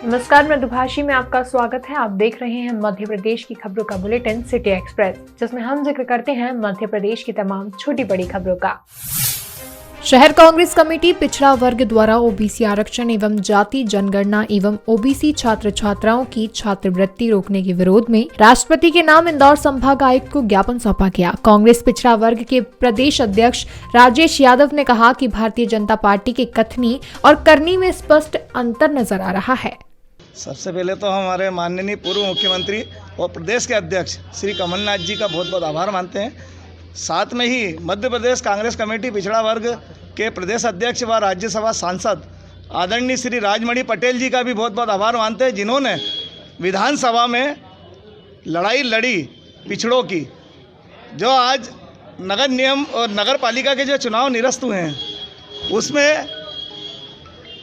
नमस्कार, मृदुभाषी में आपका स्वागत है। आप देख रहे हैं मध्य प्रदेश की खबरों का बुलेटिन सिटी एक्सप्रेस, जिसमें हम जिक्र करते हैं मध्य प्रदेश की तमाम छोटी बड़ी खबरों का। शहर कांग्रेस कमेटी पिछड़ा वर्ग द्वारा ओबीसी आरक्षण एवं जाति जनगणना एवं ओबीसी छात्र छात्राओं की छात्रवृत्ति रोकने के विरोध में राष्ट्रपति के नाम इंदौर संभाग आयुक्त को ज्ञापन सौंपा गया। कांग्रेस पिछड़ा वर्ग के प्रदेश अध्यक्ष राजेश यादव ने कहा कि भारतीय जनता पार्टी के कथनी और करनी में स्पष्ट अंतर नजर आ रहा है। सबसे पहले तो हमारे माननीय पूर्व मुख्यमंत्री और प्रदेश के अध्यक्ष श्री कमलनाथ जी का बहुत बहुत आभार मानते हैं। साथ में ही मध्य प्रदेश कांग्रेस कमेटी पिछड़ा वर्ग के प्रदेश अध्यक्ष व राज्यसभा सांसद आदरणीय श्री राजमणि पटेल जी का भी बहुत बहुत आभार मानते हैं, जिन्होंने विधानसभा में लड़ाई लड़ी पिछड़ों की। जो आज नगर निगम और नगर पालिका के जो चुनाव निरस्त हुए हैं, उसमें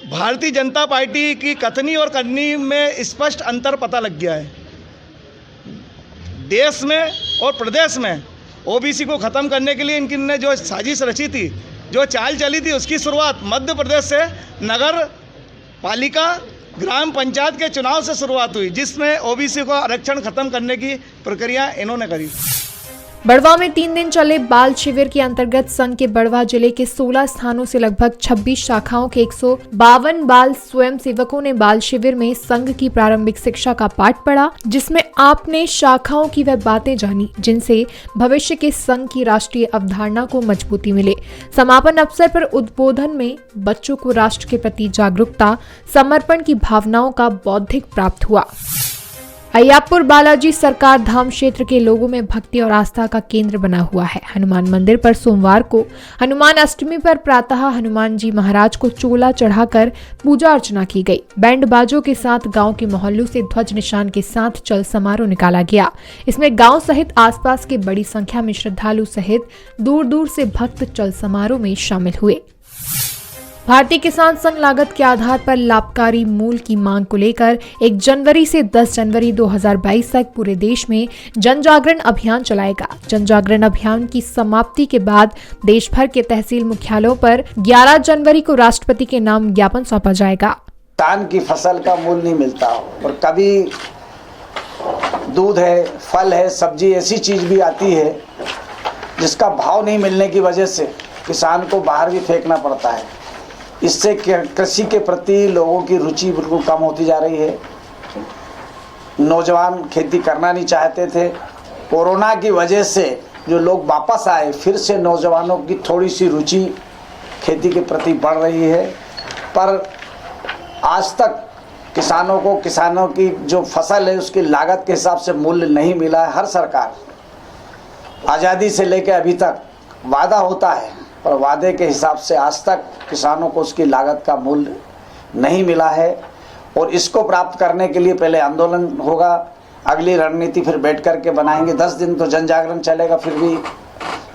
भारतीय जनता पार्टी की कथनी और करनी में स्पष्ट अंतर पता लग गया है। देश में और प्रदेश में ओबीसी को ख़त्म करने के लिए इनकी जो साजिश रची थी, जो चाल चली थी, उसकी शुरुआत मध्य प्रदेश से नगर पालिका ग्राम पंचायत के चुनाव से शुरुआत हुई, जिसमें ओबीसी को आरक्षण ख़त्म करने की प्रक्रिया इन्होंने करी। बड़वा में 3 दिन चले बाल शिविर के अंतर्गत संघ के बड़वा जिले के 16 स्थानों से लगभग 26 शाखाओं के 152 बाल स्वयं सेवकों ने बाल शिविर में संघ की प्रारंभिक शिक्षा का पाठ पढ़ा, जिसमें आपने शाखाओं की वह बातें जानी जिनसे भविष्य के संघ की राष्ट्रीय अवधारणा को मजबूती मिले। समापन अवसर पर उद्बोधन में बच्चों को राष्ट्र के प्रति जागरूकता, समर्पण की भावनाओं का बौद्धिक प्राप्त हुआ। अय्यापुर बालाजी सरकार धाम क्षेत्र के लोगों में भक्ति और आस्था का केंद्र बना हुआ है। हनुमान मंदिर पर सोमवार को हनुमान अष्टमी पर प्रातः हनुमान जी महाराज को चोला चढ़ाकर पूजा अर्चना की गई। बैंड बाजों के साथ गांव के मोहल्लों से ध्वज निशान के साथ चल समारोह निकाला गया। इसमें गांव सहित आसपास के बड़ी संख्या में श्रद्धालु सहित दूर दूर से भक्त चल समारोह में शामिल हुए। भारतीय किसान संघ लागत के आधार पर लाभकारी मूल की मांग को लेकर 1 जनवरी से 10 जनवरी 2022 तक पूरे देश में जन जागरण अभियान चलाएगा। जन जागरण अभियान की समाप्ति के बाद देश भर के तहसील मुख्यालयों पर 11 जनवरी को राष्ट्रपति के नाम ज्ञापन सौंपा जाएगा। किसान की फसल का मूल्य नहीं मिलता और कभी दूध है, फल है, सब्जी ऐसी चीज भी आती है जिसका भाव नहीं मिलने की वजह से किसान को बाहर भी फेंकना पड़ता है। इससे कृषि के प्रति लोगों की रुचि बिल्कुल कम होती जा रही है। नौजवान खेती करना नहीं चाहते थे। कोरोना की वजह से जो लोग वापस आए, फिर से नौजवानों की थोड़ी सी रुचि खेती के प्रति बढ़ रही है। पर आज तक किसानों की जो फसल है उसकी लागत के हिसाब से मूल्य नहीं मिला है। हर सरकार आज़ादी से लेकर अभी तक वादा होता है, पर वादे के हिसाब से आज तक किसानों को उसकी लागत का मूल्य नहीं मिला है। और इसको प्राप्त करने के लिए पहले आंदोलन होगा, अगली रणनीति फिर बैठ करके बनाएंगे। 10 दिन तो जन जागरण चलेगा, फिर भी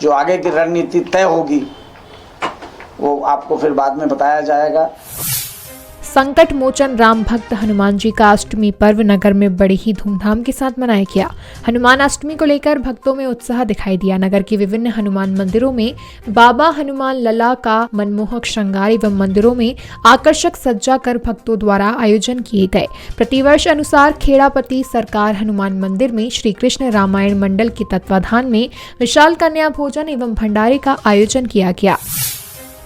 जो आगे की रणनीति तय होगी वो आपको फिर बाद में बताया जाएगा। संकट मोचन राम भक्त हनुमान जी का अष्टमी पर्व नगर में बड़ी ही धूमधाम के साथ मनाया गया। हनुमान अष्टमी को लेकर भक्तों में उत्साह दिखाई दिया। नगर के विभिन्न हनुमान मंदिरों में बाबा हनुमान लला का मनमोहक श्रृंगार एवं मंदिरों में आकर्षक सज्जा कर भक्तों द्वारा आयोजन किए गए। प्रतिवर्ष अनुसार खेड़ापति सरकार हनुमान मंदिर में श्री कृष्ण रामायण मंडल के तत्वाधान में विशाल कन्या भोजन एवं भंडारे का आयोजन किया गया।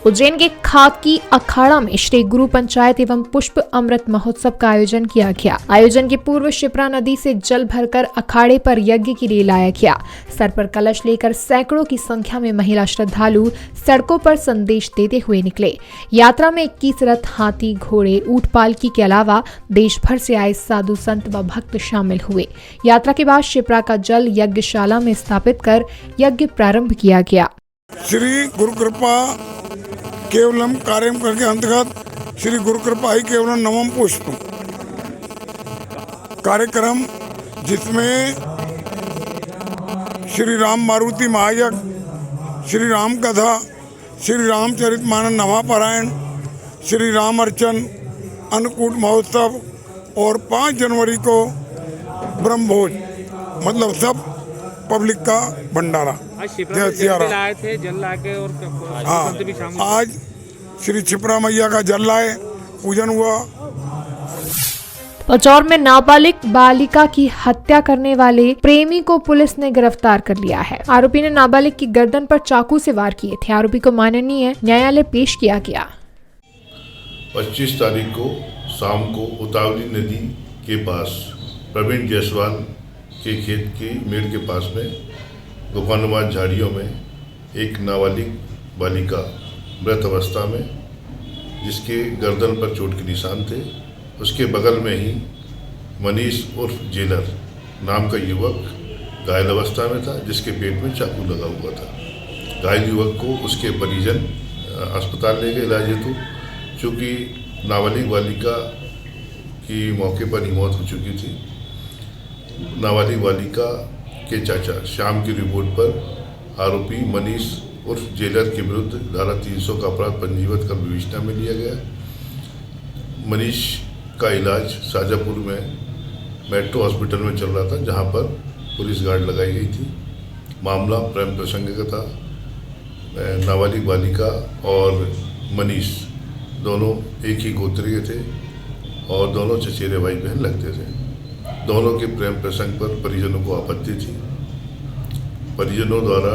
उज्जैन के खाकी अखाड़ा में श्री गुरु पंचायत एवं पुष्प अमृत महोत्सव का आयोजन किया गया। आयोजन के पूर्व शिप्रा नदी से जल भरकर अखाड़े पर यज्ञ के लिए लाया गया। सर पर कलश लेकर सैकड़ों की संख्या में महिला श्रद्धालु सड़कों पर संदेश देते हुए निकले। यात्रा में 21 रथ, हाथी, घोड़े, ऊंट पालकी के अलावा देश भर से आए साधु संत व भक्त शामिल हुए। यात्रा के बाद शिप्रा का जल यज्ञशाला में स्थापित कर यज्ञ प्रारंभ किया गया। श्री गुरु कृपा केवलम कार्यक्रम के अंतर्गत श्री गुरु कृपा ही केवलम नवम पुष्प कार्यक्रम, जिसमें श्री राम मारुति महायज्ञ, श्री राम कथा, श्री रामचरितमानस नवापारायण, श्री राम अर्चन, अन्नकूट महोत्सव और 5 जनवरी को ब्रह्मभोज, मतलब सब पब्लिक का भंडारा। आए थे जल लाके और भी शामिल। आज श्री क्षिप्रा मैया का जल लाए, पूजन हुआ। पचौर में नाबालिग बालिका की हत्या करने वाले प्रेमी को पुलिस ने गिरफ्तार कर लिया है। आरोपी ने नाबालिग की गर्दन पर चाकू से वार किए थे। आरोपी को माननीय न्यायालय पेश किया गया। 25 तारीख को शाम को उतावली नदी के पास प्रवीण जायसवाल के खेत की मेड़ के पास में गुफानुमा झाड़ियों में एक नाबालिग बालिका मृत अवस्था में, जिसके गर्दन पर चोट के निशान थे, उसके बगल में ही मनीष उर्फ जेलर नाम का युवक घायल अवस्था में था, जिसके पेट में चाकू लगा हुआ था। घायल युवक को उसके परिजन अस्पताल ले गए इलाज हेतु। चूँकि नाबालिग बालिका की मौके पर ही मौत हो चुकी थी, नाबालिग बालिका के चाचा श्याम की रिपोर्ट पर आरोपी मनीष उर्फ जेलर के विरुद्ध धारा 300 का अपराध पंजीबद्ध कर विवेचना में लिया गया। मनीष का इलाज शाजापुर में मेट्रो हॉस्पिटल में चल रहा था, जहां पर पुलिस गार्ड लगाई गई थी। मामला प्रेम प्रसंग का था। नाबालिग बालिका और मनीष दोनों एक ही गोत्र के थे और दोनों चचेरे भाई बहन लगते थे। दोनों के प्रेम प्रसंग पर परिजनों को आपत्ति थी। परिजनों द्वारा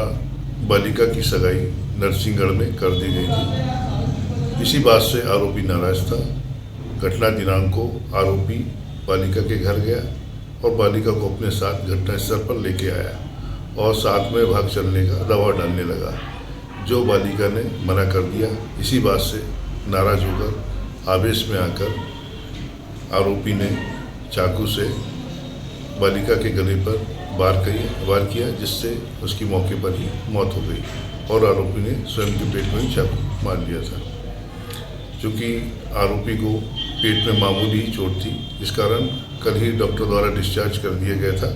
बालिका की सगाई नरसिंहगढ़ में कर दी गई थी। इसी बात से आरोपी नाराज था। घटना दिनांक को आरोपी बालिका के घर गया और बालिका को अपने साथ घटनास्थल पर लेके आया और साथ में भाग चलने का दबाव डालने लगा, जो बालिका ने मना कर दिया। इसी बात से नाराज होकर आवेश में आकर आरोपी ने चाकू से बालिका के गले पर वार किया, जिससे उसकी मौके पर ही मौत हो गई और आरोपी ने स्वयं के पेट में ही चाकू मार लिया था। चूँकि आरोपी को पेट में मामूली चोट थी, इस कारण कल ही डॉक्टर द्वारा डिस्चार्ज कर दिया गया था।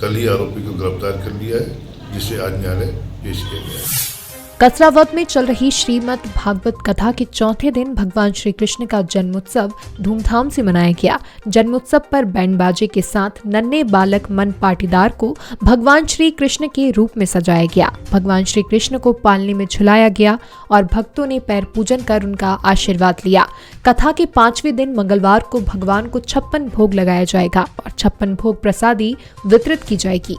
कल ही आरोपी को गिरफ्तार कर लिया है, जिसे आज न्यायालय पेश किया गया है। कसरावद में चल रही श्रीमद् भागवत कथा के चौथे दिन भगवान श्री कृष्ण का जन्मोत्सव धूमधाम से मनाया गया। जन्मोत्सव पर बैंड बाजे के साथ नन्हे बालक मन पाटीदार को भगवान श्री कृष्ण के रूप में सजाया गया। भगवान श्री कृष्ण को पालने में झुलाया गया और भक्तों ने पैर पूजन कर उनका आशीर्वाद लिया। कथा के 5वें दिन मंगलवार को भगवान को 56 भोग लगाया जाएगा और 56 भोग प्रसादी वितरित की जाएगी।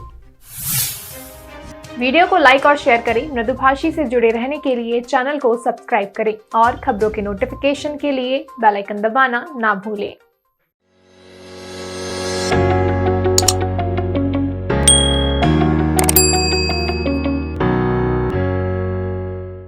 वीडियो को लाइक और शेयर करें। मृदुभाषी से जुड़े रहने के लिए चैनल को सब्सक्राइब करें और खबरों के नोटिफिकेशन के लिए बेल आइकन दबाना ना भूलें।